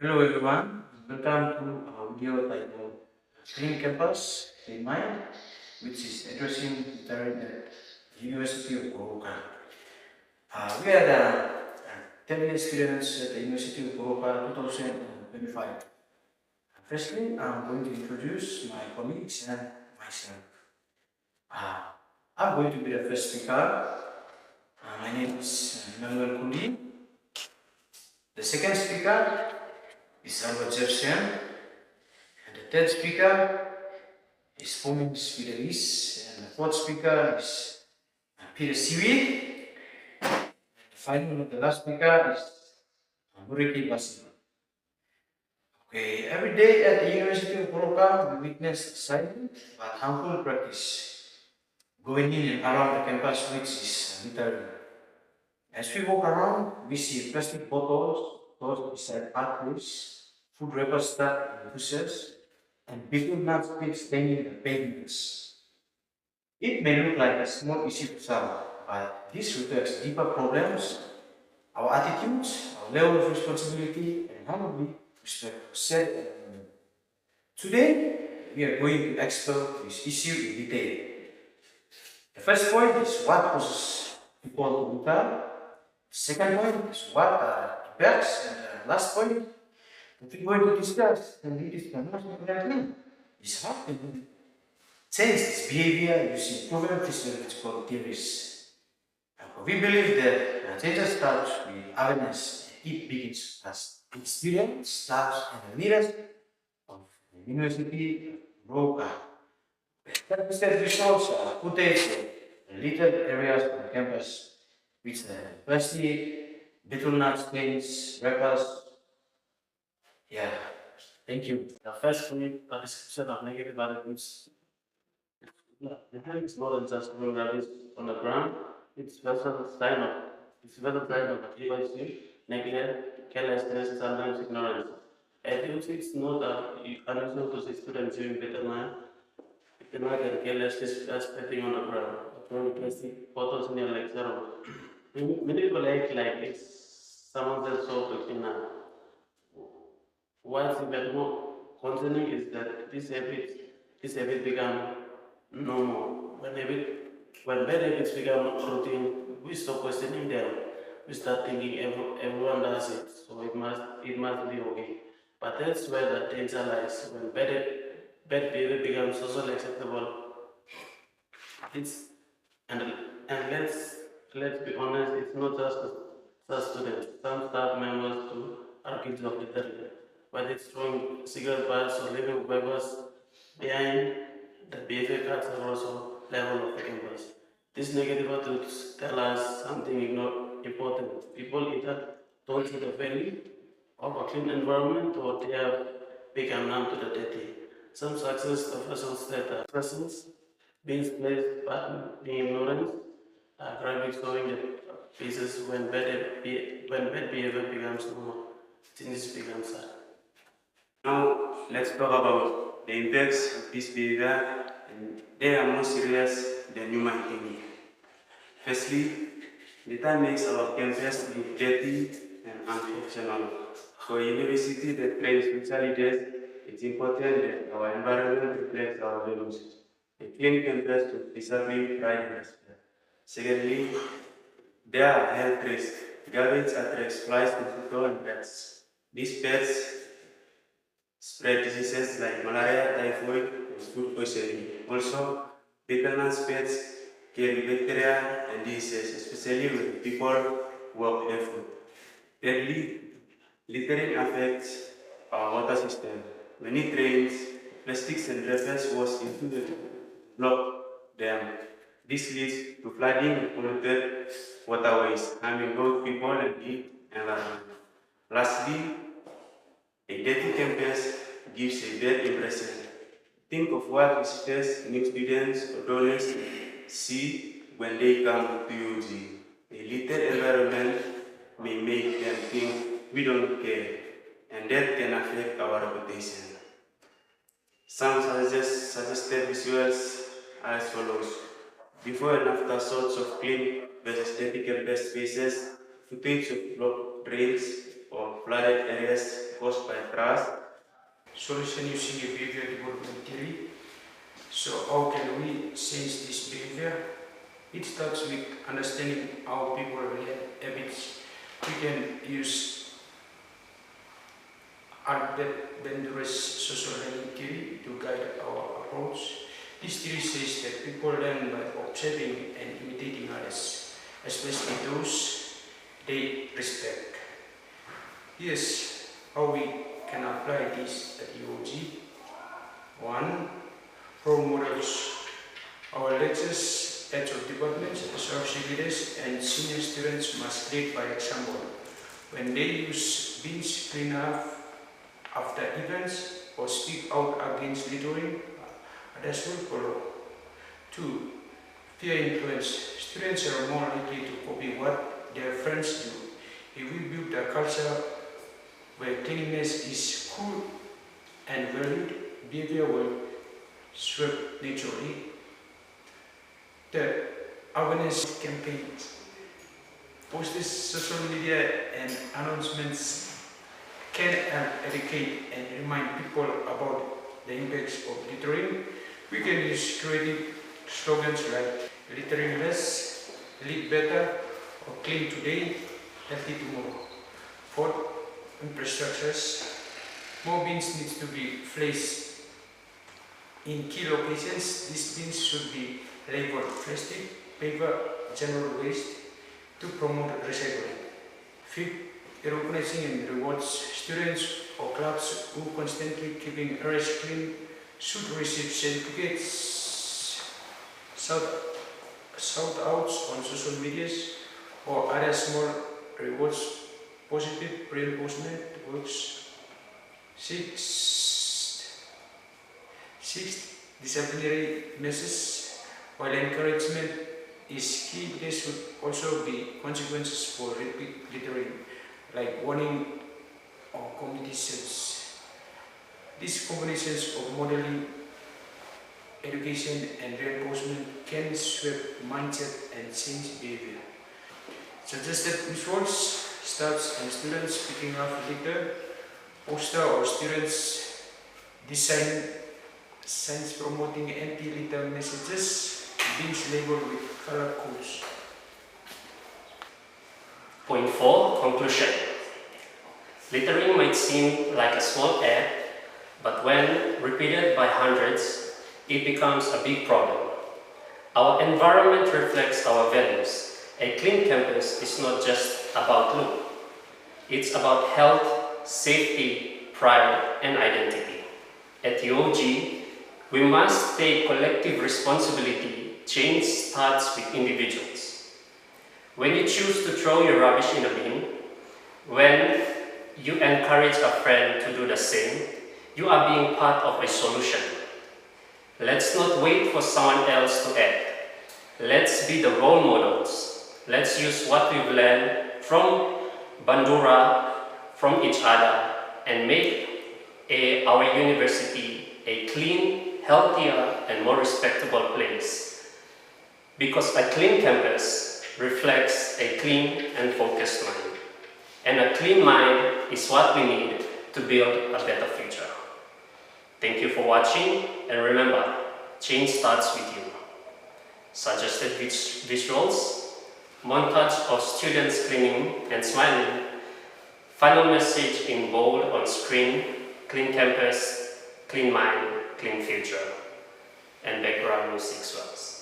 Hello everyone, welcome to our video titled Clean Campus, Clean Mind, which is addressing littering at the University of Goroka. We are the 10 students at the University of Goroka 2025. Firstly, I'm going to introduce my colleagues and myself. Uh, I'm going to be the first speaker. My name is Emmanuel Kundi. The second speaker is Albert Jefferson. And the third speaker is Fomings Fidelis, and the fourth speaker is Peter Siwi. Finally, the last speaker is Muriki Basil. Okay, every day at the University of Goroka, we witness silent but harmful practice going in and around the campus, which is littering. As we walk around, we see plastic bottles tossed beside pathways, food wrappers stuck in bushes, and people not staying the pavements. It may look like a small issue to some, but this reflects deeper problems, our attitudes, our level of responsibility, and how we respect ourselves and others. Today, we are going to explore this issue in detail. The first point is what causes people to litter. The second point is what are impacts, and the last point that we're going to discuss, and it is the most important thing, is how to change this behavior using proven physiological theories. We believe that change starts with awareness. It begins as experience, staff, and leaders of the University of Goroka. Step-by-step results are footage of littered areas on campus, which plastic, betel nut stains, wrappers. Yeah, thank you. The first point, the description of negative attitudes. The hand is more than just throwing rubbish on the ground. It's vessel sign of materialism, neglect, carelessness, sometimes ignorance. Attitudes, it's not unusual to see students doing better and carelessness spreading on the ground, throwing plastic bottles near lecture room. Many people act like it's someone else solved the clean up. What's even more concerning is that this habit become normal. When bad habits become routine, we stop questioning them. We start thinking everyone does it, so it must be okay. But that's where the danger lies. When bad behavior becomes socially acceptable, it's and and let's be honest, it's not just students. Some staff members too are guilty of littering. Whether it's throwing cigarette butts or leaving papers behind, the behavior cuts across all level of the campus. These negative attitudes tell us something important. People either don't see the value of a clean environment or they have become numb to the dirty. Some success officials that are persons being placed but being ignorant, graphics showing the pieces when bad behavior becomes normal, things become sad. Now, let's talk about the impacts of this behavior, and they are more serious than you might think. Firstly, litter makes our campus look dirty and unprofessional. For a university that trains future leaders, it's important that our environment reflects our values. A clean campus to discipline, pride, and respect. Secondly, there are health risks. Garbage attracts flies, mosquitoes, and pests. These pests spread diseases like malaria, typhoid, and food poisoning. Also, betel-nut pests carry bacteria and diseases, especially when people walk barefoot. Thirdly, littering affects our water system. When it rains, plastics and wrappers wash into the block dam. This leads to flooding and polluted waterways, harming both people and the environment. Lastly, a dirty campus gives a bad impression. Think of what visitors, new students, or donors see when they come to UG. A littered environment may make them think we don't care, and that can affect our reputation. Some suggested visuals are as follows. Before and after shots of clean versus dirty campus spaces, footage of blocked drains or flooded areas caused by floods. Solution using a behavior development theory. So how can we change this behavior? It starts with understanding how people learn habits. We can use adventurous social learning theory to guide our approach. This theory says that people learn by observing and imitating others, especially those they respect. Here's how we can apply this at UOG. 1. Role models. Our lectures, heads of departments, associate leaders, and senior students must lead by example. When they use bins clean up after events or speak out against littering, others will follow. 2. Peer influence. Students are more likely to copy what their friends do. If we build a culture where cleanliness is cool and valued, behavior will sweep naturally. Third, awareness campaigns. Posters, social media, and announcements can educate and remind people about the impacts of littering. We can use creative slogans like littering less, live better, or clean today, healthy tomorrow. Fourth, infrastructures. More bins need to be placed in key locations. These bins should be labeled plastic, paper, general waste to promote recycling. Fifth, recognizing and rewards. Students or clubs who constantly keeping areas clean should receive certificates, shout-outs on social medias, or other small rewards. Positive reinforcement works. Sixth, disciplinary measures. While encouragement is key, there should also be consequences for repeat littering, like warning or competitions. These combinations of modeling, education, and reinforcement can shape mindset and change behavior. Suggested visuals starts and students picking up litter, poster or students design signs promoting anti-litter messages, bins labeled with color codes. Point 4. Conclusion. Littering might seem like a small act, but when repeated by hundreds, it becomes a big problem. Our environment reflects our values. A clean campus is not just about look. It's about health, safety, pride, and identity. At UOG, we must take collective responsibility. Change starts with individuals. When you choose to throw your rubbish in a bin, when you encourage a friend to do the same, you are being part of a solution. Let's not wait for someone else to act. Let's be the role models. Let's use what we've learned from Bandura, from each other, and make our university a clean, healthier, and more respectable place. Because a clean campus reflects a clean and focused mind. And a clean mind is what we need to build a better future. Thank you for watching, and remember, change starts with you. Suggested visuals, montage of students cleaning and smiling, final message in bold on screen, clean campus, clean mind, clean future, and background music swells.